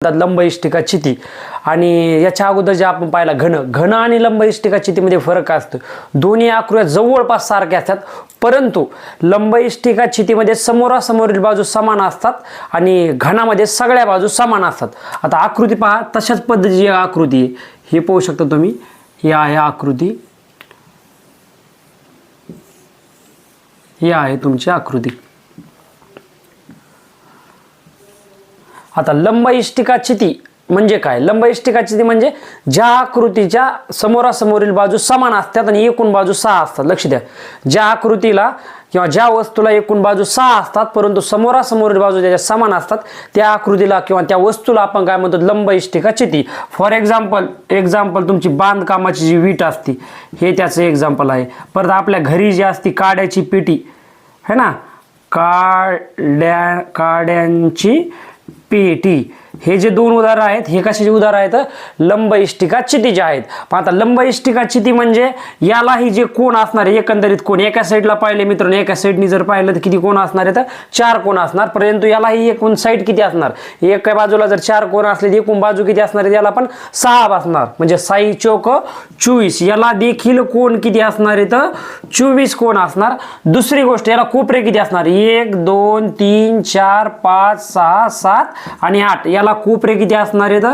लंब इष्टिका चिती आणि याच्या अगोदर जे आपण पाहिला घन आणि लंब इष्टिका चितीमध्ये फरक असतो। दोन्ही आकृत्या जवळपास सारख्या असतात, परंतु लंब इष्टिका चितीमध्ये समोरासमोरील बाजू समान असतात आणि घनामध्ये सगळ्या बाजू समान असतात। आता आकृती पहा, तशाच पद्धतीची आकृती हे पाहू शकता तुम्ही। ही आहे आकृती, ही आहे तुमची आकृती। आता लंब इष्टिका चिती म्हणजे काय? लंब इष्टिका चिती म्हणजे ज्या आकृतीच्या समोरासमोरील बाजू समान असतात आणि एकूण बाजू 6 असतात। लक्ष द्या, ज्या आकृतीला किंवा ज्या वस्तूला एकूण बाजू 6 असतात परंतु समोरासमोरील बाजू ज्याच्या समान असतात त्या आकृतीला किंवा त्या वस्तूला आपण काय म्हणतो? लंब इष्टिका चिती। फॉर एक्झाम्पल तुमची बांधकामाची जी वीट असते हे त्याचं एक्झाम्पल आहे। परत आपल्या घरी जी असती काड्याची पेटी है ना, काड्यांची पेटी, हे जे दोन उदाहरण आहेत हे कशाचे उदाहरण आहेत? लंब इष्टिका चितीचे आहेत। पण आता लंब इष्टिका चिती म्हणजे यालाही जे कोण असणार आहे एकंदरीत कोण एका साईडला पाहिले मित्रांनो, एका साईडनी जर पाहिलं तर किती कोण असणार आहेत? 4 कोण असणार। परंतु यालाही एकूण साईड किती असणार? एका बाजूला जर 4 कोण असले तर एकूण बाजू किती असणार आहे? याला पण 6 असणार, म्हणजे 6 चौक 24। याला देखील कोण किती असणार आहेत? 24 कोण असणार। दुसरी गोष्ट, याला कोपरे किती असणार? 1 2 3 4 5 6 7 आणि 8। याला कोपरे किती असणार आहेत?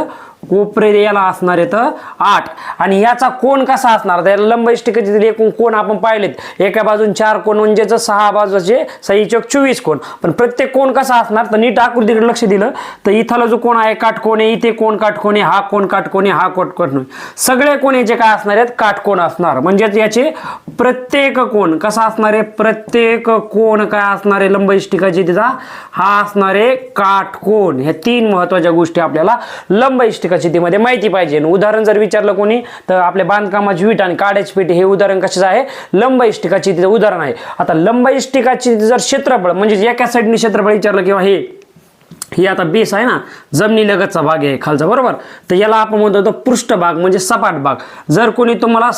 कोपरे याला असणार आहेत 8। आणि याचा कोण कसा असणार? त्याला लंब इष्टिकेचे एकूण कोण आपण पाहिलेत, एका बाजून 4 कोण म्हणजेच 6 बाजूचे 6 चौक 24 कोण। पण प्रत्येक कोण कसा असणार? तर नीट आकृतीकडे लक्ष दिलं तर इथला जो कोण आहे काटकोन आहे, इथे कोण काटकोन आहे, हा कोण काटकोन आहे, हा काटकोन आहे। सगळे कोण याचे काय असणार आहेत? काटकोन असणार। म्हणजेच याचे प्रत्येक कोण कसा असणार आहे? प्रत्येक कोण काय असणार आहे? लंब इष्टिका चितीचा हा असणार आहे काटकोन। ह्या 3 महत्त्वाच्या गोष्टी आपल्याला लंब इष्टिका चितीमध्ये माहिती पाहिजे। उदाहरण जर विचारलं कोणी तर आपल्या बांधकामाची वीट आणि काड्याची पेटी हे उदाहरण कशाचं आहे? लंब इष्टिका चितीचं उदाहरण आहे। आता लंब इष्टिका चिती जर क्षेत्रफळ म्हणजे एका साईडने क्षेत्रफळ विचारलं किंवा हे आता बेस आहे ना, जमिनी लगतचा भाग आहे खालचा, बरोबर, तर याला आपण म्हणतो पृष्ठभाग म्हणजे सपाट भाग। जर कोणी तुम्हाला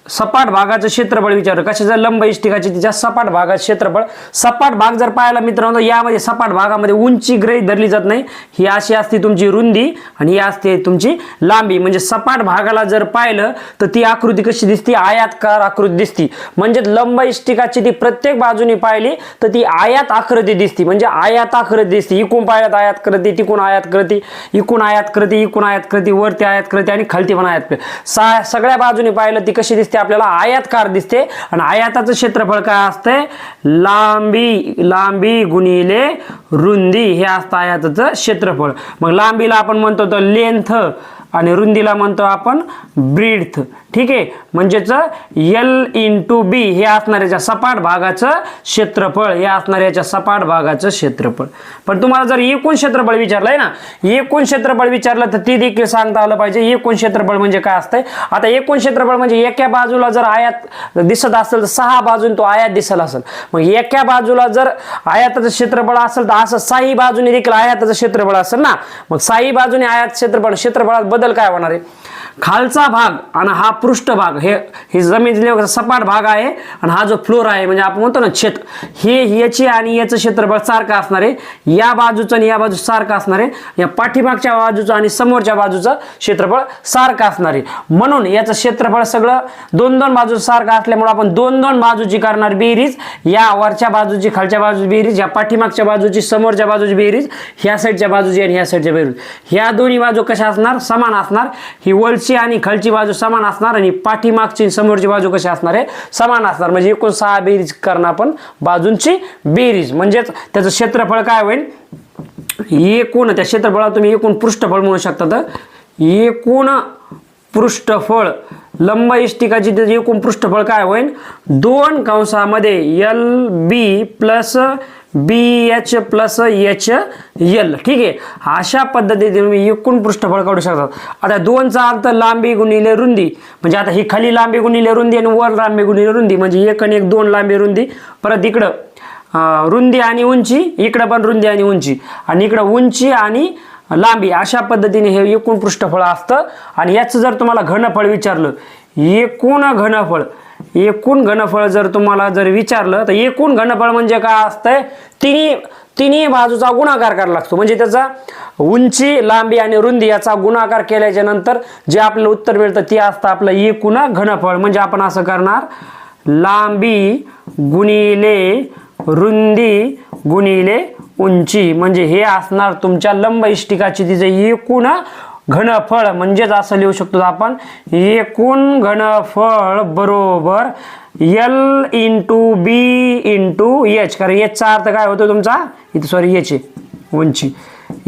सपाट भागाचं क्षेत्रफळ विचारलं, कशाचं? लंब इष्टिका चितीच्या सपाट भागाचं क्षेत्रफळ। सपाट भाग जर पाहिला मित्रांनो, यामध्ये सपाट भागामध्ये उंची गृहीत धरली जात नाही, ही अशी असते तुमची रुंदी आणि ही असते तुमची लांबी। म्हणजे सपाट भागाला जर पाहिलं तर ती आकृती कशी दिसते? आयताकार आकृती दिसते। म्हणजे लंब इष्टिका चिती प्रत्येक बाजूने पाहिली तर ती आयत आकृती दिसते, म्हणजे आयताकृती दिसते। इकून पाहिल्यात आयताकृती, तिकून आयताकृती, इकून आयताकृती, इकून आयताकृती, वरती आयताकृती आणि खालती पण आयताकृती। सगळ्या बाजूने पाहिलं ती कशी दिसते? आपल्याला आयताकार दिसते। आणि आयताचं क्षेत्रफळ काय असते? लांबी गुणिले रुंदी हे असतं आयताचं क्षेत्रफळ। मग लांबीला आपण म्हणतो तर लेंथ आणि रुंदीला म्हणतो आपण ब्रीड्थ। ठीक आहे, म्हणजेच L × B हे असणार याच्या सपाट भागाचं क्षेत्रफळ, हे असणार याच्या सपाट भागाचं क्षेत्रफळ। पण तुम्हाला जर एकूण क्षेत्रफळ विचारलंय ना, एकूण क्षेत्रफळ विचारलं तर ते देखील सांगता आलं पाहिजे। एकूण क्षेत्रफळ म्हणजे काय असतंय? आता एकूण क्षेत्रफळ म्हणजे एका बाजूला जर आयत दिसत असेल तर 6 बाजून तो आयत दिसत असेल। मग एका बाजूला जर आयताचं क्षेत्रफळ असेल तर असं 6 बाजूने देखील आयताचं क्षेत्रफळ असेल ना। मग 6 बाजूने आयत क्षेत्रफळात बदल काय होणार आहे? खालचा भाग आणि हा पृष्ठभाग हे जमिनीचा सपाट भाग आहे आणि हा जो फ्लोर आहे म्हणजे आपण म्हणतो ना छत, हे याची आणि याचं क्षेत्रफळ सारखं असणार आहे। या बाजूचं आणि या बाजूचं सारखं असणार आहे। या पाठीमागच्या बाजूचं आणि समोरच्या बाजूचं क्षेत्रफळ सारखं असणार आहे। म्हणून याचं क्षेत्रफळ सगळं 2 बाजू सारखं असल्यामुळे आपण 2 बाजूची करणार बेरीज, या वरच्या बाजूची खालच्या बाजूची बेरीज, या पाठीमागच्या बाजूची समोरच्या बाजूची बेरीज, ह्या साईडच्या बाजूची आणि ह्या साईडच्या बेरीज। ह्या दोन्ही बाजू कशा असणार? समान असणार। ही वरची आणि खालची बाजू समान असणार आणि पाठीमागची समोरची बाजू कशी असणार आहे? समान असणार। म्हणजे एकूण 6 बेरीज करणार आपण बाजूंची बेरीज। म्हणजेच त्याचं क्षेत्रफळ काय होईल? एकूण त्या क्षेत्रफळाला तुम्ही एकूण पृष्ठफळ म्हणू शकता। तर एकूण पृष्ठफळ लंब इष्टिका चितीचे एकूण पृष्ठफळ काय होईल? 2 कंसामध्ये LB + BH + HL। ठीक आहे, अशा पद्धतीने तुम्ही एकूण पृष्ठफळ काढू शकता। आता 2चा अर्थ लांबी गुणिले रुंदी, म्हणजे आता ही खाली लांबी गुणिले रुंदी आणि वर लांबी गुणिले रुंदी, म्हणजे 1 आणि 1 2 लांबी रुंदी। परत इकडं रुंदी आणि उंची, इकडं पण रुंदी आणि उंची, आणि इकडं उंची आणि लांबी, अशा पद्धतीने हे एकूण पृष्ठफळ असतं। आणि याचं जर तुम्हाला घनफळ विचारलं, एकूण घनफळ जर तुम्हाला विचारलं तर एकूण घनफळ म्हणजे काय असतंय? तिन्ही बाजूचा गुणाकार करावा लागतो. म्हणजे त्याचा उंची, लांबी आणि रुंदी याचा गुणाकार केल्याच्या नंतर जे आपल्याला उत्तर मिळतं ते असतं आपलं एकूण घनफळ. म्हणजे आपण असं करणार, लांबी गुणिले रुंदी गुणिले उंची, म्हणजे हे असणार तुमच्या लंब इष्टिकाची तिचे एकूण घनफळ. म्हणजेच असं लिहू शकतो आपण, एकूण घनफळ बरोबर L इंटू बी इंटू एच. कारण एचचा अर्थ काय होतो तुमचा, इथे सॉरी एच उंची,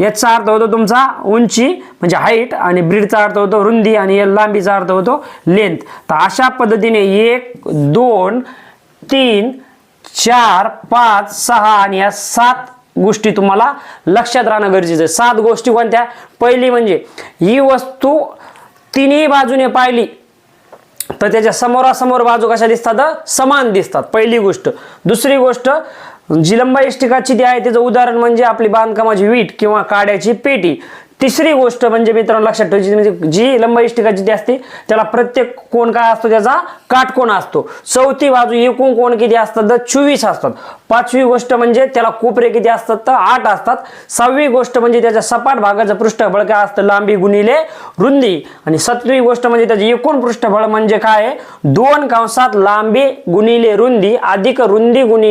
एचचा अर्थ होतो तुमचा उंची म्हणजे हाईट, आणि ब्रीडचा अर्थ होतो रुंदी, आणि एल लांबीचा अर्थ होतो लेंथ. तर अशा पद्धतीने 1 2 3 4 5 6 आणि या 7 गोष्टी तुम्हाला लक्षात राहणं गरजेचं आहे. 7 गोष्टी कोणत्या? पहिली म्हणजे ही वस्तू तिन्ही बाजूने पाहिली तर त्याच्या समोरासमोर बाजू कशा दिसतात, समान दिसतात, पहिली गोष्ट. दुसरी गोष्ट, जी लंब इष्टिकाची ती आहे त्याचं उदाहरण म्हणजे आपली बांधकामाची वीट किंवा काड्याची पेटी. तिसरी गोष्ट म्हणजे मित्रांनो लक्षात ठेवायची, म्हणजे जी लंब इष्टिकाची ती असते त्याला प्रत्येक कोण काय असतो, त्याचा काटकोन असतो. चौथी बाजू एकूण कोण किती असतात, तर 24 असतात. पाचवी गोष्ट म्हणजे त्याला कोपरे किती असतात, तर 8 असतात. सहावी गोष्ट म्हणजे त्याच्या सपाट भागाचं पृष्ठबळ काय असतं, लांबी गुणिले रुंदी. आणि सातवी गोष्ट म्हणजे त्याचे एकूण पृष्ठबळ म्हणजे काय आहे, 2 कंसात लांबी गुणिले रुंदी अधिक रुंदी गुणिले